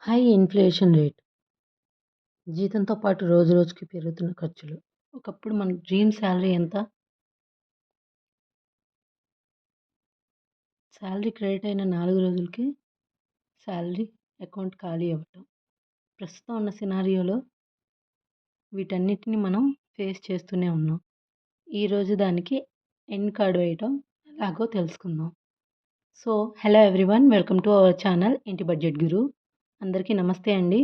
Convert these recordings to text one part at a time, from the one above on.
High inflation rate. జీతంతో పాటు రోజు రోజుకి పెరుగుతున్న ఖర్చులు. ఒకప్పుడు మన డ్రీమ్ సాలరీ ఎంత? సాలరీ క్రెడిట్ అయిన 4 రోజులకి సాలరీ అకౌంట్ ఖాళీ అవ్వటం. ప్రస్తుతం ఉన్న సినారియోలో వీటన్నిటిని మనం ఫేస్ చేస్తూనే ఉన్నాం. ఈరోజు దానికి ఎండ్ కార్డ్ వేయటం ఎలాగో తెలుసుకుందాం. So, hello everyone, welcome to our channel ఇంటి బడ్జెట్ గురు. అందరికీ నమస్తే అండి.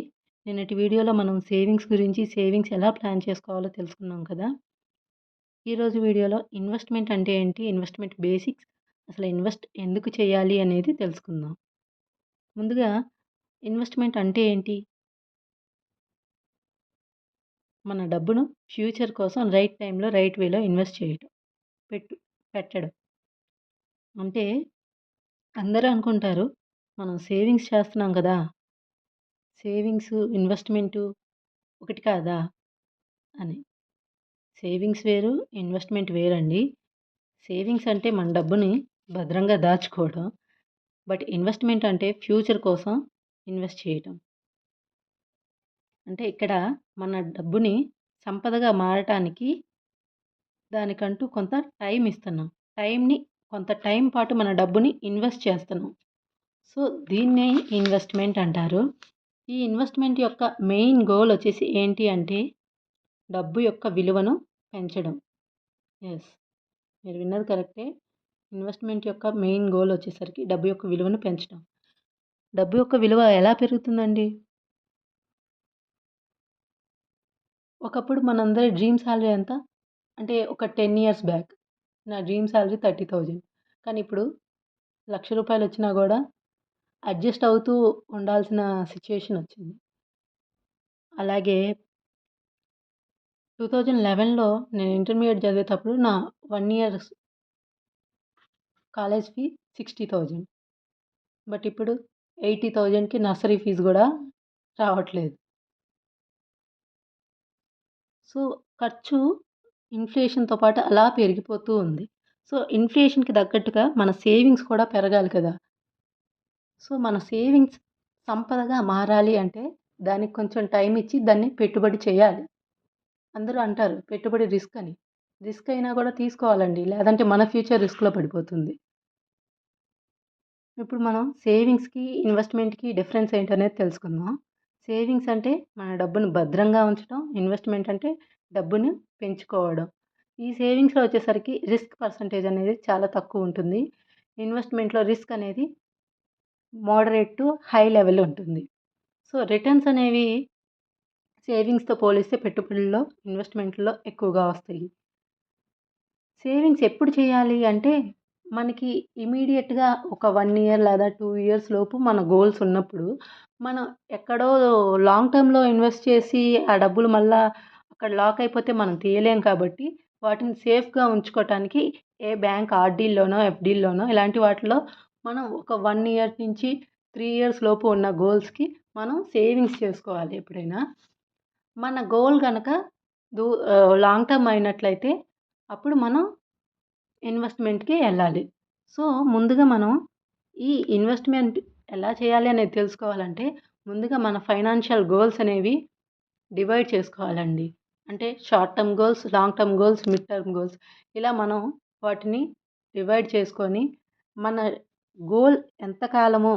నిన్నటి వీడియోలో మనం సేవింగ్స్ ఎలా ప్లాన్ చేసుకోవాలో తెలుసుకున్నాం కదా! ఈరోజు వీడియోలో ఇన్వెస్ట్‌మెంట్ అంటే ఏంటి? ఇన్వెస్ట్‌మెంట్ బేసిక్స్, అసలు ఇన్వెస్ట్ ఎందుకు చేయాలి అనేది తెలుసుకుందాం. ముందుగా ఇన్వెస్ట్‌మెంట్ అంటే ఏంటి? మన డబ్బును ఫ్యూచర్ కోసం రైట్ టైంలో, రైట్ వేలో ఇన్వెస్ట్ చేయటం. పెట్టడం. అంటే అందరూ అనుకుంటారు, మనం సేవింగ్స్ చేస్తున్నాం కదా! సేవింగ్సు, ఇన్వెస్ట్‌మెంటు ఒకటి కాదా అని. సేవింగ్స్ వేరు, ఇన్వెస్ట్‌మెంట్ వేరండి. సేవింగ్స్ అంటే మన డబ్బుని భద్రంగా దాచుకోవడం. బట్ ఇన్వెస్ట్‌మెంట్ అంటే ఫ్యూచర్ కోసం ఇన్వెస్ట్ చేయటం. అంటే ఇక్కడ మన డబ్బుని సంపదగా మారటానికి దానికంటూ కొంత టైం ఇస్తున్నాం. కొంత టైం పాటు మన డబ్బుని ఇన్వెస్ట్ చేస్తున్నాం. సో, దీన్నే ఇన్వెస్ట్‌మెంట్ అంటారు. ఈ ఇన్వెస్ట్‌మెంట్ యొక్క మెయిన్ గోల్ వచ్చేసి ఏంటి అంటే డబ్బు యొక్క విలువను పెంచడం. యెస్, మీరు విన్నది కరెక్టే. ఇన్వెస్ట్‌మెంట్ యొక్క మెయిన్ గోల్ వచ్చేసరికి డబ్బు యొక్క విలువను పెంచడం. డబ్బు యొక్క విలువ ఎలా పెరుగుతుందండి? ఒకప్పుడు మనందరి డ్రీమ్ సాలరీ ఎంత? అంటే ఒక 10 ఇయర్స్ బ్యాక్ నా డ్రీమ్ సాలరీ 30,000. కానీ ఇప్పుడు రూ. 1,00,000 వచ్చినా గూడా అడ్జస్ట్ అవుతూ ఉండాల్సిన సిట్యుయేషన్ వచ్చింది. అలాగే 2011లో నేను ఇంటర్మీడియేట్ చదివేటప్పుడు నా 1 ఇయర్ కాలేజ్ ఫీ 60,000. బట్ ఇప్పుడు 80,000కి నర్సరీ ఫీజు గూడా రావట్లేదు. సో, ఖర్చు ఇన్‌ఫ్లేషన్‌తో పాటు అలా పెరిగిపోతూ ఉంది. సో, ఇన్‌ఫ్లేషన్‌కి తగ్గట్టుగా మన సేవింగ్స్ కూడా పెరగాలి కదా! సో, మన సేవింగ్స్ సంపదగా మారాలి అంటే దానికి కొంచెం టైం ఇచ్చి దాన్ని పెట్టుబడి చేయాలి. అందరూ అంటారు పెట్టుబడి రిస్క్ అని. రిస్క్ అయినా కూడా తీసుకోవాలండి. లేదంటే మన ఫ్యూచర్ రిస్క్‌లో పడిపోతుంది. ఇప్పుడు మనం సేవింగ్స్‌కి, ఇన్వెస్ట్‌మెంట్‌కి డిఫరెన్స్ ఏంటనేది తెలుసుకుందాం. సేవింగ్స్ అంటే మన డబ్బును భద్రంగా ఉంచడం. ఇన్వెస్ట్‌మెంట్ అంటే డబ్బును పెంచుకోవడం. ఈ సేవింగ్స్‌లో వచ్చేసరికి రిస్క్ పర్సెంటేజ్ అనేది చాలా తక్కువ ఉంటుంది. ఇన్వెస్ట్‌మెంట్‌లో రిస్క్ అనేది మోడరేట్ టు హై లెవెల్ ఉంటుంది. సో, రిటర్న్స్ అనేవి సేవింగ్స్‌తో పోలిస్తే పెట్టుబడుల్లో, ఇన్వెస్ట్‌మెంట్‌లో ఎక్కువగా వస్తాయి. సేవింగ్స్ ఎప్పుడు చేయాలి అంటే, మనకి ఇమ్మీడియేట్‌గా ఒక 1 ఇయర్ లేదా 2 ఇయర్స్ లోపు మన గోల్స్ ఉన్నప్పుడు, మనం ఎక్కడో లాంగ్ టర్మ్‌లో ఇన్వెస్ట్ చేసి, ఆ డబ్బులు మళ్ళా అక్కడ లాక్ అయిపోతే మనం తీయలేం కాబట్టి, వాటిని సేఫ్‌గా ఉంచుకోవటానికి బ్యాంక్ ఆర్‌డీల్లోనో, ఎఫ్‌డీల్లోనో ఇలాంటి వాటిలో మనం ఒక 1 ఇయర్ నుంచి 3 ఇయర్స్ లోపు ఉన్న గోల్స్‌కి మనం సేవింగ్స్ చేసుకోవాలి ఎప్పుడైనా. మన గోల్ గనక లాంగ్ టర్మ్ అయినట్లయితే అప్పుడు మనం ఇన్వెస్ట్‌మెంట్‌కి ఎళ్ళాలి. సో, ముందుగా మనం ఈ ఇన్వెస్ట్‌మెంట్ ఎలా చేయాలి అనేది తెలుసుకోవాలంటే, ముందుగా మన ఫైనాన్షియల్ గోల్స్ అనేవి డివైడ్ చేసుకోవాలండి. అంటే short term goals, long term goals, mid term goals ఇలా మనం వాటిని డివైడ్ చేసుకొని, మన గోల్ ఎంత కాలమో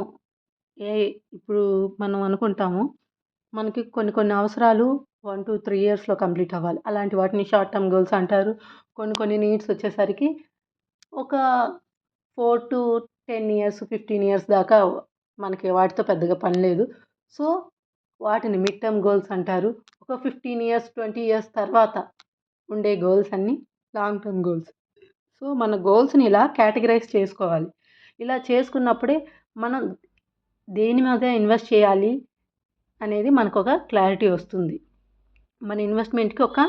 ఏ ఇప్పుడు మనం అనుకుంటాము, మనకి కొన్ని కొన్ని అవసరాలు 1-3 ఇయర్స్‌లో కంప్లీట్ అవ్వాలి. అలాంటి వాటిని షార్ట్ టర్మ్ గోల్స్ అంటారు. కొన్ని కొన్ని నీడ్స్ వచ్చేసరికి ఒక 4-10 ఇయర్స్, 15 ఇయర్స్ దాకా మనకి వాటితో పెద్దగా పని లేదు. సో, వాటిని మిడ్ టర్మ్ గోల్స్ అంటారు. ఒక 15 ఇయర్స్, 20 ఇయర్స్ తర్వాత ఉండే గోల్స్ అన్నీ లాంగ్ టర్మ్ గోల్స్. సో, మన గోల్స్‌ని ఇలా కేటగరైజ్ చేసుకోవాలి. ఇలా చేసుకున్నప్పుడే మనం దేని మీద ఇన్వెస్ట్ చేయాలి అనేది మనకొక క్లారిటీ వస్తుంది. మన ఇన్వెస్ట్‌మెంట్‌కి ఒక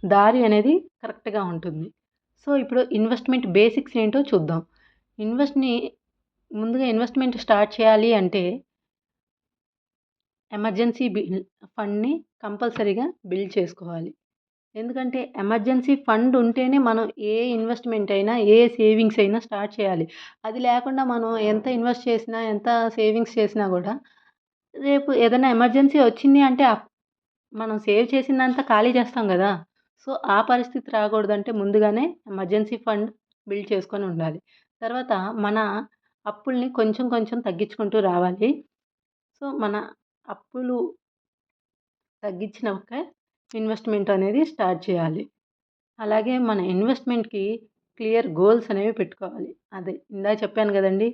దారి అనేది కరెక్ట్‌గా ఉంటుంది. సో, ఇప్పుడు ఇన్వెస్ట్‌మెంట్ బేసిక్స్ ఏంటో చూద్దాం. ఇన్వెస్ట్‌ని ముందుగా ఇన్వెస్ట్‌మెంట్ స్టార్ట్ చేయాలి అంటే ఎమర్జెన్సీ ఫండ్‌ని కంపల్సరీగా బిల్డ్ చేసుకోవాలి. ఎందుకంటే ఎమర్జెన్సీ ఫండ్ ఉంటేనే మనం ఏ ఇన్వెస్ట్‌మెంట్ అయినా, ఏ సేవింగ్స్ అయినా స్టార్ట్ చేయాలి. అది లేకుండా మనం ఎంత ఇన్వెస్ట్ చేసినా, ఎంత సేవింగ్స్ చేసినా గూడా రేపు ఏదైనా ఎమర్జెన్సీ వచ్చింది అంటే మనం సేవ్ చేసిందంతా ఖాళీ చేస్తాం గదా! సో, ఆ పరిస్థితి రాకూడదంటే ముందుగానే ఎమర్జెన్సీ ఫండ్ బిల్డ్ చేసుకొని ఉండాలి. తర్వాత మన అప్పుల్ని కొంచెం కొంచెం తగ్గించుకుంటూ రావాలి. సో, మన అప్పులు తగ్గించినాక ఇన్వెస్ట్‌మెంట్ అనేది స్టార్ట్ చేయాలి. అలాగే మన ఇన్వెస్ట్‌మెంట్‌కి క్లియర్ గోల్స్ అనేవి పెట్టుకోవాలి. అదే ఇందాక చెప్పాను గదండీ!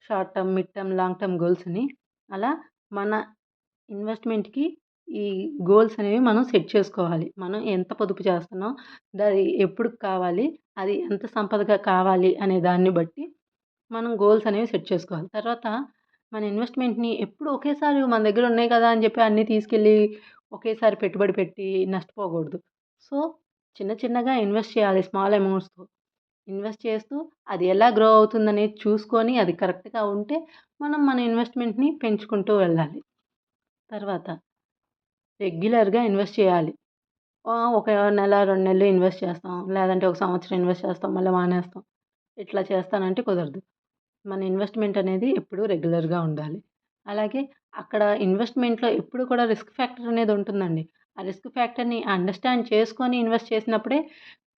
Short term, mid term, long term goals అని. అలా మన ఇన్వెస్ట్‌మెంట్‌కి ఈ గోల్స్ అనేవి మనం సెట్ చేసుకోవాలి. మనం ఎంత పొదుపు చేస్తున్నాం, అది ఎప్పుడుకి కావాలి, అది ఎంత సంపదగా కావాలి అనే దాన్ని బట్టి మనం గోల్స్ అనేవి సెట్ చేసుకోవాలి. తర్వాత మన ఇన్వెస్ట్‌మెంట్‌ని ఎప్పుడు ఒకేసారి మన దగ్గర ఉన్నాయి కదా అని చెప్పి అన్నీ తీసుకెళ్ళి ఒకేసారి పెట్టుబడి పెట్టి నష్టపోకూడదు. సో, చిన్న చిన్నగా ఇన్వెస్ట్ చేయాలి స్మాల్ అమౌంట్స్‌తో. ఇన్వెస్ట్ చేస్తూ అది ఎలా గ్రో అవుతుందనేది చూసుకొని అది కరెక్ట్‌గా ఉంటే మనం మన ఇన్వెస్ట్‌మెంట్‌ని పెంచుకుంటూ వెళ్ళాలి. తర్వాత రెగ్యులర్‌గా ఇన్వెస్ట్ చేయాలి. ఒక నెల, 2 నెలలు ఇన్వెస్ట్ చేస్తాం. లేదంటే ఒక సంవత్సరం ఇన్వెస్ట్ చేస్తాం. మళ్ళీ మానేస్తాం. ఇట్లా చేస్తానంటే కుదరదు. మన ఇన్వెస్ట్‌మెంట్ అనేది ఎప్పుడూ రెగ్యులర్‌గా ఉండాలి. అలాగే అక్కడ ఇన్వెస్ట్‌మెంట్‌లో ఎప్పుడు కూడా రిస్క్ ఫ్యాక్టర్ అనేది ఉంటుందండి. ఆ రిస్క్ ఫ్యాక్టర్‌ని అండర్‌స్టాండ్ చేసుకొని ఇన్వెస్ట్ చేసినప్పుడే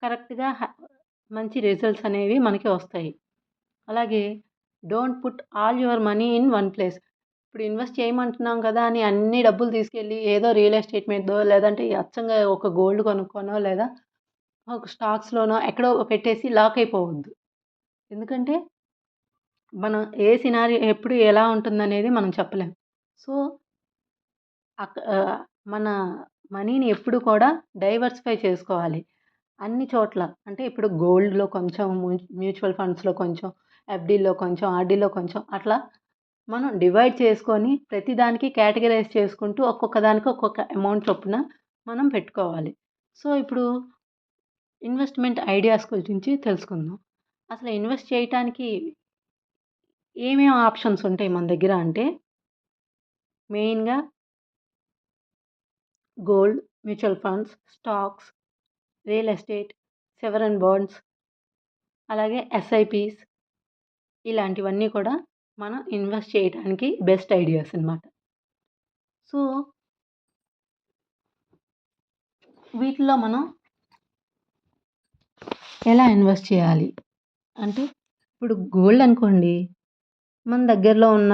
కరెక్ట్‌గా మంచి రిజల్ట్స్ అనేవి మనకి వస్తాయి. అలాగే don't put all your money in one place. ఇప్పుడు ఇన్వెస్ట్ చేయమంటున్నాం కదా అని అన్ని డబ్బులు తీసుకెళ్ళి ఏదో రియల్ ఎస్టేట్ మీదో లేదంటే అచ్చంగా ఒక గోల్డ్ కొనుక్కోనో లేదా ఒక స్టాక్స్‌లోనో ఎక్కడో పెట్టేసి లాక్ అయిపోవద్దు. ఎందుకంటే మనం ఏ సినారియో ఎప్పుడు ఎలా ఉంటుందనేది మనం చెప్పలేం. సో, మన మనీని ఎప్పుడు కూడా డైవర్సిఫై చేసుకోవాలి. అన్ని చోట్ల అంటే ఇప్పుడు గోల్డ్‌లో కొంచెం, మ్యూచువల్ ఫండ్స్‌లో కొంచెం, ఎఫ్‌డీలో కొంచెం, ఆర్‌డీలో కొంచెం అట్లా మనం డివైడ్ చేసుకొని ప్రతి దానికి కేటగరైజ్ చేసుకుంటూ ఒక్కొక్క దానికి ఒక్కొక్క అమౌంట్ చొప్పున మనం పెట్టుకోవాలి. సో, ఇప్పుడు ఇన్వెస్ట్‌మెంట్ ఐడియాస్ గురించి తెలుసుకుందాం. అసలు ఇన్వెస్ట్ చేయటానికి ఏమేం ఆప్షన్స్ ఉంటాయి మన దగ్గర అంటే మెయిన్‌గా gold, mutual funds, stocks, real estate, sovereign bonds, అలాగే ఎస్ఐపీస్ ఇలాంటివన్నీ కూడా మనం ఇన్వెస్ట్ చేయడానికి బెస్ట్ ఐడియాస్ అన్నమాట. సో, వీటిలో మనం ఎలా ఇన్వెస్ట్ చేయాలి? అంటే ఇప్పుడు గోల్డ్ అనుకోండి, మన దగ్గరలో ఉన్న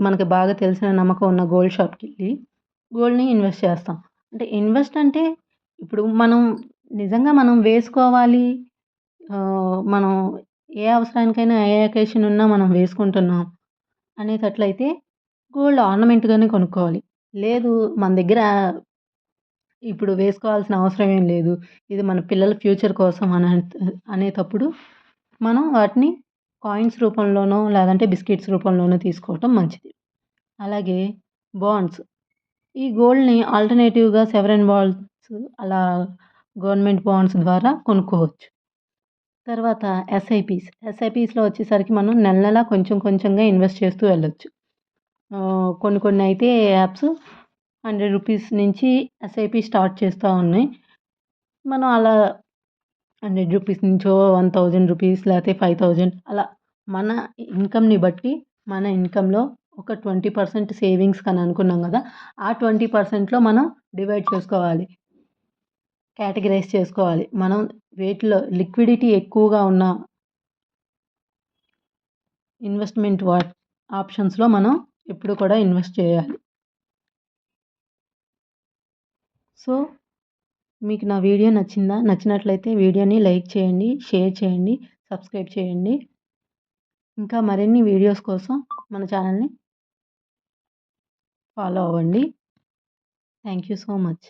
మనకి బాగా తెలిసిన నమ్మకం ఉన్న గోల్డ్ షాప్‌కెళ్ళి గోల్డ్‌ని ఇన్వెస్ట్ చేస్తాం. అంటే ఇన్వెస్ట్ అంటే ఇప్పుడు నిజంగా మనం వేసుకోవాలి. మనం ఏ అవసరానికైనా ఏ అకేషన్ ఉన్నా మనం వేసుకుంటున్నాం అనేటట్లయితే గోల్డ్ ఆర్నమెంట్‌గానే కొనుక్కోవాలి. లేదు మన దగ్గర ఇప్పుడు వేసుకోవాల్సిన అవసరం ఏం లేదు. ఇది మన పిల్లల ఫ్యూచర్ కోసం అనేటప్పుడు మనం వాటిని కాయిన్స్ రూపంలోనో లేదంటే బిస్కిట్స్ రూపంలోనో తీసుకోవటం మంచిది. అలాగే బాండ్స్. ఈ గోల్డ్‌ని ఆల్టర్‌నేటివ్‌గా సావరీన్ బాండ్స్ అలా గవర్నమెంట్ బాండ్స్ ద్వారా కొనుక్కోవచ్చు. తర్వాత ఎస్ఐపీస్‌లో వచ్చేసరికి మనం నెల నెలా కొంచెం కొంచెంగా ఇన్వెస్ట్ చేస్తూ వెళ్ళొచ్చు. కొన్ని కొన్ని అయితే యాప్స్ రూ. 100 నుంచి ఎస్ఐపి స్టార్ట్ చేస్తా ఉన్నాయి. మనం అలా రూ. 100 నుంచో, రూ. 1000 లేతే 5000 అలా మన ఇన్‌కమ్‌ని బట్టి మన ఇన్‌కమ్‌లో ఒక 20% సేవింగ్స్ అని అనుకున్నాం గదా! ఆ 20%లో మనం డివైడ్ చేసుకోవాలి. కేటగరైజ్ చేసుకోవాలి. మనం వేటిలో లిక్విడిటీ ఎక్కువగా ఉన్న ఇన్వెస్ట్‌మెంట్ ఆప్షన్స్‌లో మనం ఎప్పుడు కూడా ఇన్వెస్ట్ చేయాలి. సో, మీకు నా వీడియో నచ్చిందా? నచ్చినట్లయితే వీడియోని లైక్ చేయండి, షేర్ చేయండి, సబ్స్క్రైబ్ చేయండి. ఇంకా మరిన్ని వీడియోస్ కోసం మన ఛానల్‌ని ఫాలో అవ్వండి. Thank you so much.